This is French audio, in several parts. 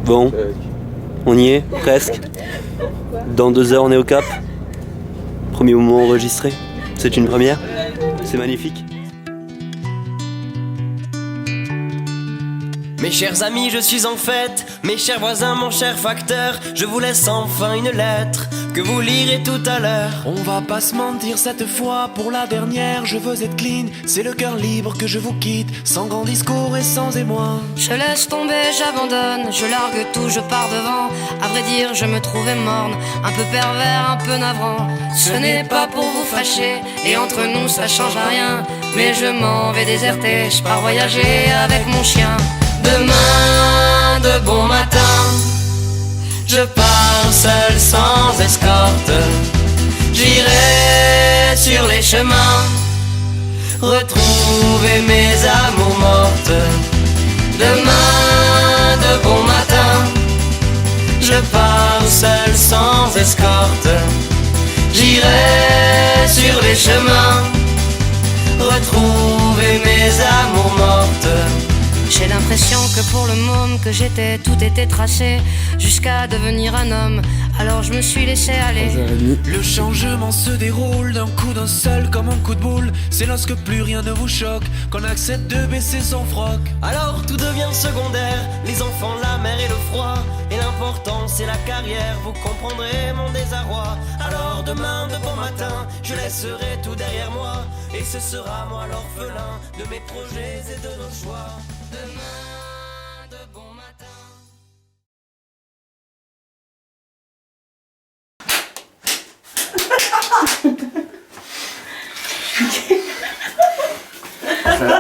Bon, on y est, presque. Dans 2 heures, on est au Cap. Premier moment enregistré. C'est une première. C'est magnifique. Mes chers amis, je suis en fête. Mes chers voisins, mon cher facteur, je vous laisse enfin une lettre que vous lirez tout à l'heure. On va pas se mentir cette fois, pour la dernière, je veux être clean. C'est le cœur libre que je vous quitte, sans grand discours et sans émoi. Je laisse tomber, j'abandonne, je largue tout, je pars devant. À vrai dire, je me trouvais morne, un peu pervers, un peu navrant. Ce n'est pas pour vous fâcher, et entre nous ça change rien. Mais je m'en vais déserter, je pars voyager avec mon chien. Demain, de bon matin, je pars seul sans escorte. J'irai sur les chemins retrouver mes amours mortes. Demain, de bon matin, je pars seul sans escorte. J'irai sur les chemins retrouver mes amours mortes. J'ai l'impression que pour le môme que j'étais, tout était tracé jusqu'à devenir un homme. Alors je me suis laissé aller. Le changement se déroule d'un coup d'un seul comme un coup de boule. C'est lorsque plus rien ne vous choque qu'on accepte de baisser son froc. Alors tout devient secondaire, les enfants, la mer et le froid. Et l'important c'est la carrière, vous comprendrez mon désarroi. Alors demain de bon matin, je laisserai tout derrière moi. Et ce sera moi l'orphelin de mes projets et de nos choix. Demain, de bon matin.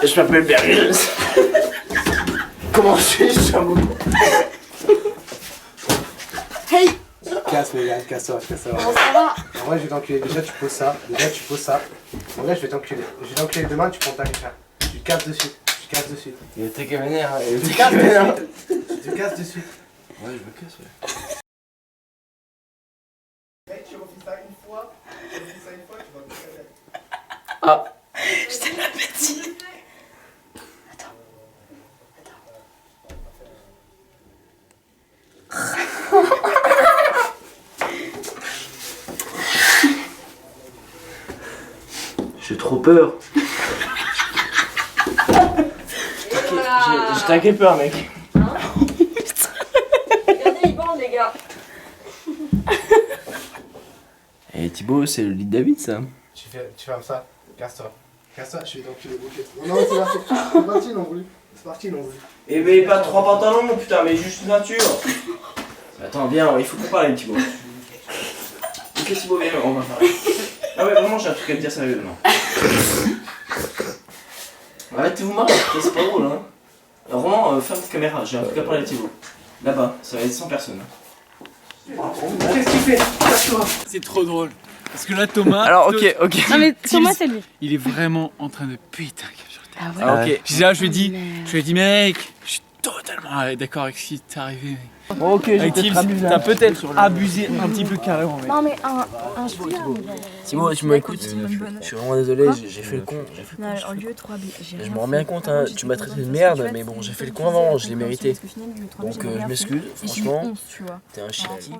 Je m'appelle Beryl. Comment je suis, chameau? Hey! Casse, mais casse-toi. Comment ça va? En vrai, je vais t'enculer. Déjà, tu poses ça. En vrai, je vais t'enculer. Je vais t'enculer demain, tu prends ta cacha. Tu te casses dessus. Il était qu'à venir. Tu te casses dessus. Tu te casses dessus. Ouais, je me casse, ouais. Mec, tu refais ça une fois, tu vas te faire. Ah! Je te l'avais dit! Attends. J'ai trop peur. J'ai taqué peur, mec. Regardez, ils bandent, les gars! Eh Thibaut, c'est le lit de David, ça. Tu fermes ça. Casse-toi, je vais t'enculer. Non, c'est parti, non voulu. Eh mais pas 3 pantalons, putain, mais juste une ceinture. Attends, viens, il faut qu'on parle, Thibaut. Ok, Thibaut, viens, on va parler. Ah ouais, vraiment, j'ai un truc à te dire sérieusement. Arrêtez-vous marrer, c'est pas drôle, hein. Alors, vraiment, ferme ta caméra, j'ai un truc à parler à Thibaut. Là-bas, ça va être 100 personnes. Qu'est-ce qu'il fait? Casse-toi. C'est trop drôle. Parce que là, Thomas. Alors, ok. Non, mais Thomas, c'est lui. Il est vraiment en train de péter un câble sur le Ah ouais? Ah, ok. Là, je lui ai dit, mec, je suis totalement d'accord avec ce qui t'est arrivé, mec. Bon, ok, j'ai Avec peut-être Tibbs, abusé. t'as peut-être abusé un petit peu carrément, mec. Non, mais un chien. Thibaut, tu m'écoutes? Je suis vraiment désolé, j'ai fait le con. En lieu 3 Je me rends bien compte, hein, tu m'as traité de merde, mais bon, j'ai fait le con avant, je l'ai mérité. Donc je m'excuse, franchement, t'es un shit type.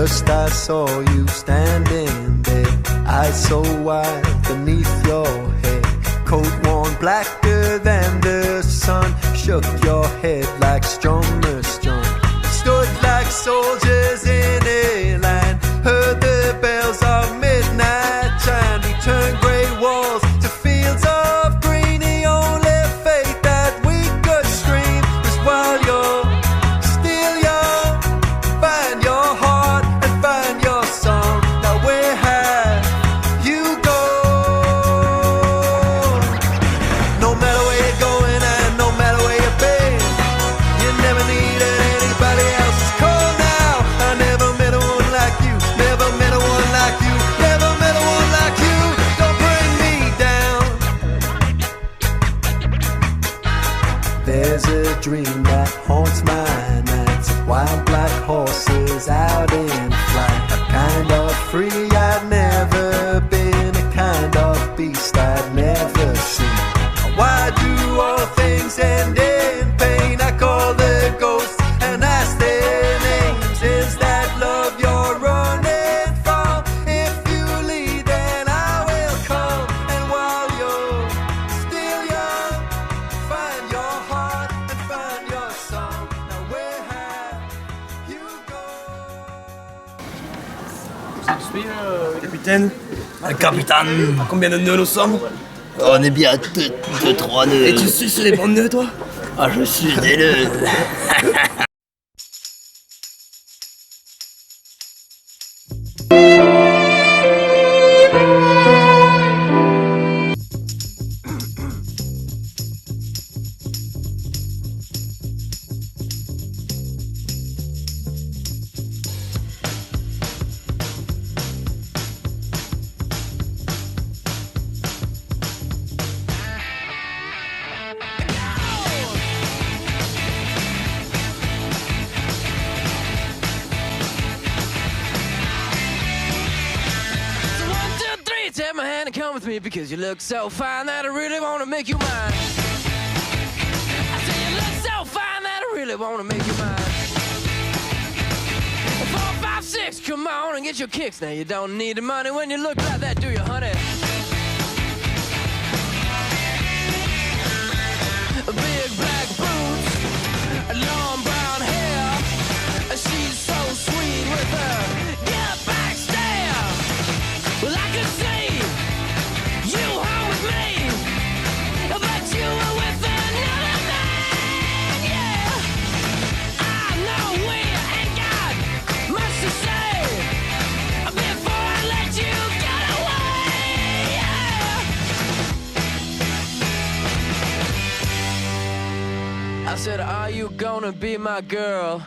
First I saw you standing there, eyes so wide beneath your head, coat worn blacker than the sun, shook your head like strummer strung, stood like soldiers in a line, heard the bells of midnight chime, we turned grey walls to fields of green, the only faith that we could scream was while you're still young, find your heart and find your song, now where have you gone? No matter where you're going and no matter where you've been, you never needed anybody else's call now. I never met a one like you, never met a one like you, never met a one like you. Don't bring me down. There's a dream that haunts my nights, wild black horses out in flight, a kind of free I'd never been, a kind of beast I'd never seen. Why do all things end in pain? I call the ghosts and ask their names. Is that love you're running from? If you lead, then I will come. And while you're still young, find your heart and find your song. Now where have you gone? Capitaine. Capitaine, Combien de nœuds nous sommes? on est bien à 3 nœuds. Et tu suces les bons nœuds, toi? Ah, je suis des nœuds. Take my hand and come with me because you look so fine that I really want to make you mine. I say you look so fine that I really want to make you mine. 4, 5, 6, come on and get your kicks. Now you don't need the money when you look like that, do you, honey? Big black boots, long brown hair. She's so sweet with her get back stare. Well, I could see you home with me, but you were with another man, yeah. I know we ain't got much to say before I let you get away, yeah. I said, are you gonna be my girl?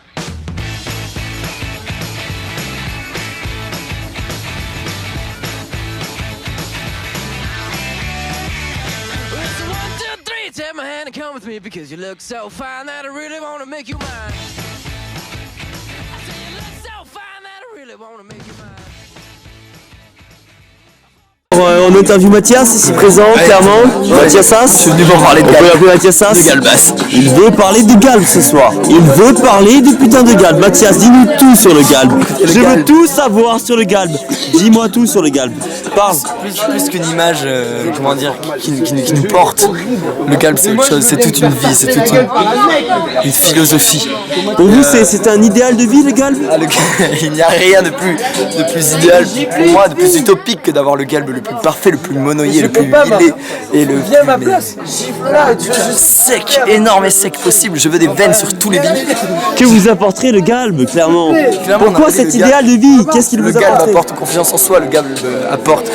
Take my hand and come with me because you look so fine that I really want to make you mine. I say you look so fine that I really want to make you mine. On interview Mathias ici présent, clairement. Mathiasas. Je suis venu pour parler de On peut galbe. l'appeler Mathiasas. De galbas. Il veut parler de galbe ce soir. Il veut parler du putain de galbe. Mathias, dis-nous tout sur le galbe. Je veux tout savoir sur le galbe. Dis-moi tout sur le galbe. Parle. Plus qu'une image, comment dire, qui nous porte. Le galbe, c'est autre chose, c'est toute une vie, c'est toute une philosophie. Pour vous, c'est un idéal de vie, le galbe? Il n'y a rien de plus idéal pour moi, de plus utopique que d'avoir le galbe le plus parfait, le plus monoïé, le plus huilé et le plus sec, énorme et sec possible. Je veux des veines sur tous les billes. Que vous apporterait le galbe, clairement? Pourquoi cet idéal de vie? Qu'est-ce qu'il vous apporte? Le galbe apporte confiance en soi, le galbe apporte,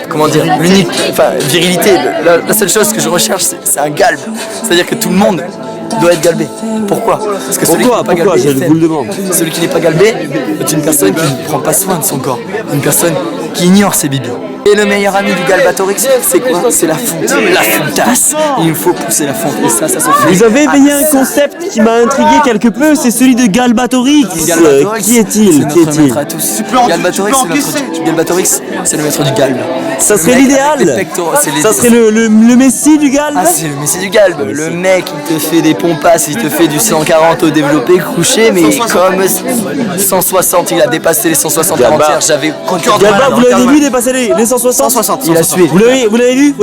comment dire, l'unique, enfin, virilité. La seule chose que je recherche, c'est un galbe. C'est-à-dire que tout le monde doit être galbé. Pourquoi? Parce que celui qui n'est pas galbé est faible. Celui qui n'est pas galbé est une personne qui ne prend pas soin de son corps, une personne qui ignore ses bibions. Et le meilleur ami du Galbatorix, c'est quoi? C'est la fonte. La fontasse. Il faut pousser la fonte. Et ça se fait. Vous avez éveillé un concept qui m'a intrigué quelque peu, c'est celui de Galbatorix. Qui est-il? C'est notre maître à tous. Galbatorix, c'est le maître du galbe. Ça serait l'idéal. Ça serait le messie du galbe. Ah, c'est le messie du galbe. Le mec, il te fait des pompasses, il te fait du 140 au développé couché, mais comme 160, il a dépassé les 160 avant-hier. J'avais Galba, vous l'avez vu dépasser les 160? Il a sué. Vous l'avez vu?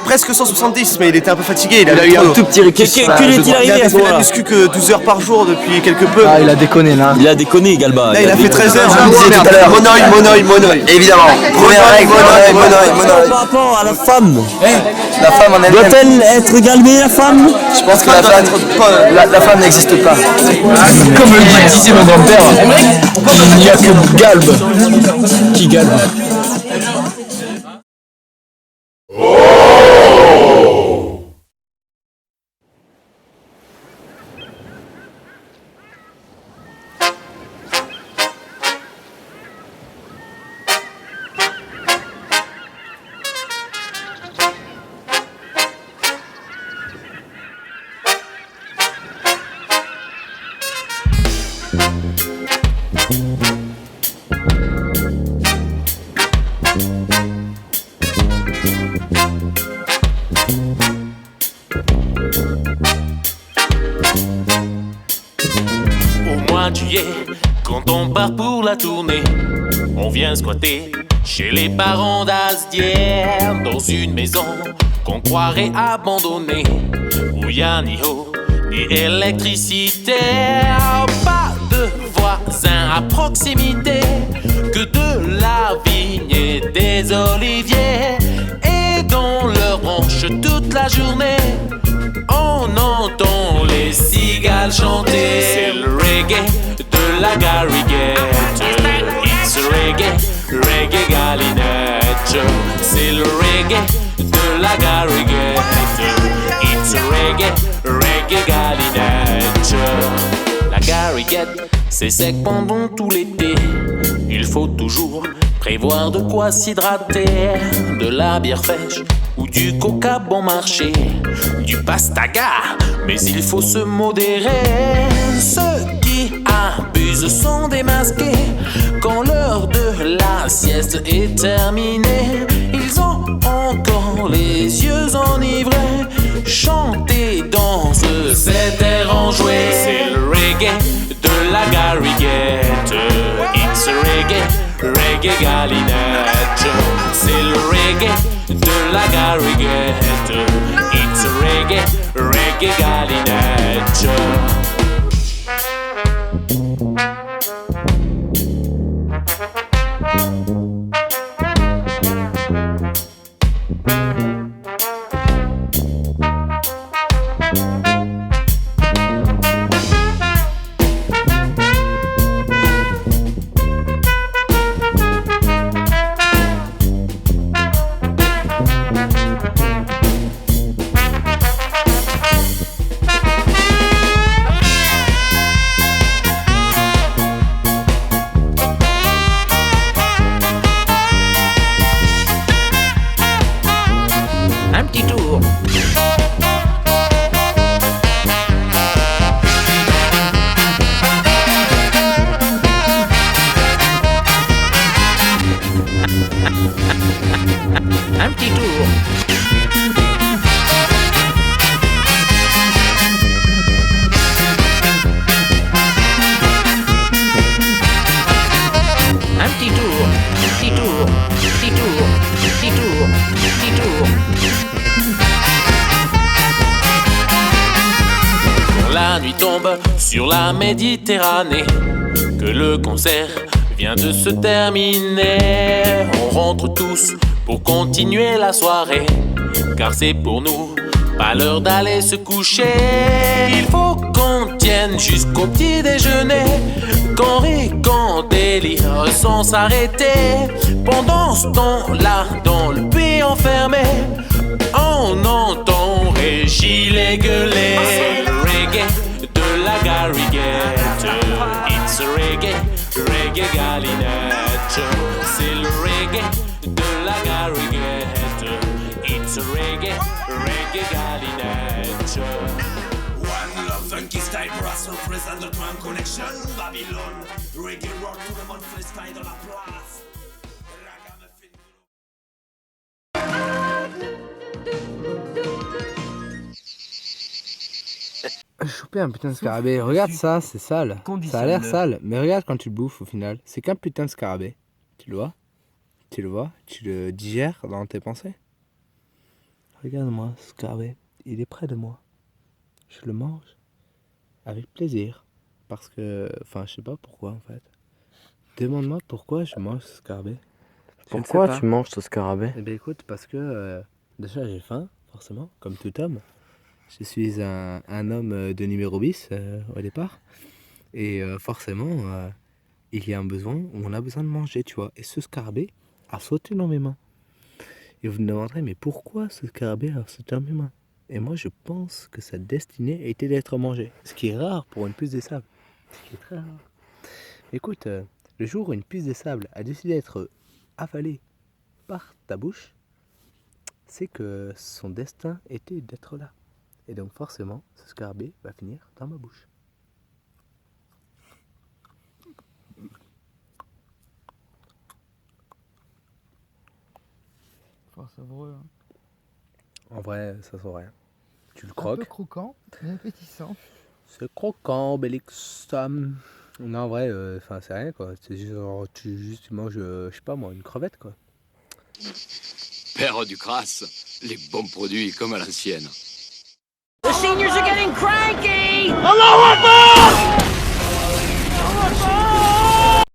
Presque 170, mais il était un peu fatigué. Il a eu un tout petit recul. Que est-il arrivé à ce Il a fait la moment-là? muscu que 12 heures par jour depuis quelque peu. Ah, il a déconné là. Il a déconné, Galba. Là, il a fait 13 heures. Je vous disais tout à l'heure. Monoï. Évidemment. Première règle, monoï. Par rapport à la femme, La femme en elle-même. doit-elle être galbée, la femme? Je pense que la femme n'existe pas. Comme le disait mon grand-père, il n'y a que Galbe qui galbe. Au mois de juillet, quand on part pour la tournée, on vient squatter chez les parents d'Asdière, dans une maison qu'on croirait abandonnée, où y a ni eau ni électricité. Pas de voisins à proximité, que de la vigne et des oliviers, et dans leur branche toute la journée on entend les cigales chanter. C'est le reggae de la garriguette. It's reggae galinette. C'est le reggae de la garriguette. It's reggae galinette. La garriguette, c'est sec pendant tout l'été. Il faut toujours prévoir de quoi s'hydrater. De la bière fraîche ou du coca bon marché, du pastaga, mais il faut se modérer. Ceux qui abusent sont démasqués. Quand l'heure de la sieste est terminée, ils ont encore les yeux enivrés. Chanter, danse, c'est air enjoué. C'est le reggae de la garriguette. It's reggae galinette. C'est le reggae de la garriguette. It's reggae galinette. Un petit tour. Un petit tour. Un petit tour, petit tour, petit tour, petit tour, petit tour. Quand la nuit tombe sur la Méditerranée, que le concert vient de se terminer, on rentre tous pour continuer la soirée, car c'est pour nous pas l'heure d'aller se coucher. Il faut qu'on tienne jusqu'au petit déjeuner, qu'on rit, qu'on délire sans s'arrêter. Pendant ce temps-là, dans le puits enfermé, on entend Régis gueuler. Le reggae de la garriguette. It's reggae galinette. C'est le reggae de la garriguette. reggae, reggae galinage. One love, funky style, brass represent the Twang connection. Babylone, reggae rock, tout le monde freestyle dans la place. Choper un putain de scarabée. Regarde ça, c'est sale. Ça a l'air sale, mais regarde quand tu le bouffes au final. C'est qu'un putain de scarabée. Tu le vois? Tu le vois? Tu le digères dans tes pensées? Regarde-moi, ce scarabée. Il est près de moi. Je le mange avec plaisir. Parce que... Enfin, je sais pas pourquoi en fait. Demande-moi pourquoi je mange ce scarabée. Pourquoi tu manges ce scarabée? Eh bien écoute, parce que... déjà j'ai faim, forcément, comme tout homme. Je suis un homme de numéro bis au départ. Et forcément, il y a un besoin, on a besoin de manger, tu vois. Et ce scarabée a sauté dans mes mains. Et vous me demanderez, mais pourquoi ce scarabée a sauté dans mes mains? Et moi, je pense que sa destinée était d'être mangée. Ce qui est rare pour une puce de sable. Ce qui est très rare. Écoute, le jour où une puce de sable a décidé d'être avalée par ta bouche, c'est que son destin était d'être là. Et donc forcément, ce scarabée va finir dans ma bouche. Fort savoureux. Hein. En vrai, ça sent rien. Tu le Un croques. peu croquant, mais appétissant. C'est croquant, Bélix. Non, en vrai, c'est rien quoi. C'est juste, genre, tu manges, je sais pas moi, une crevette quoi. Père du crasse, les bons produits comme à l'ancienne. The seniors are getting cranky!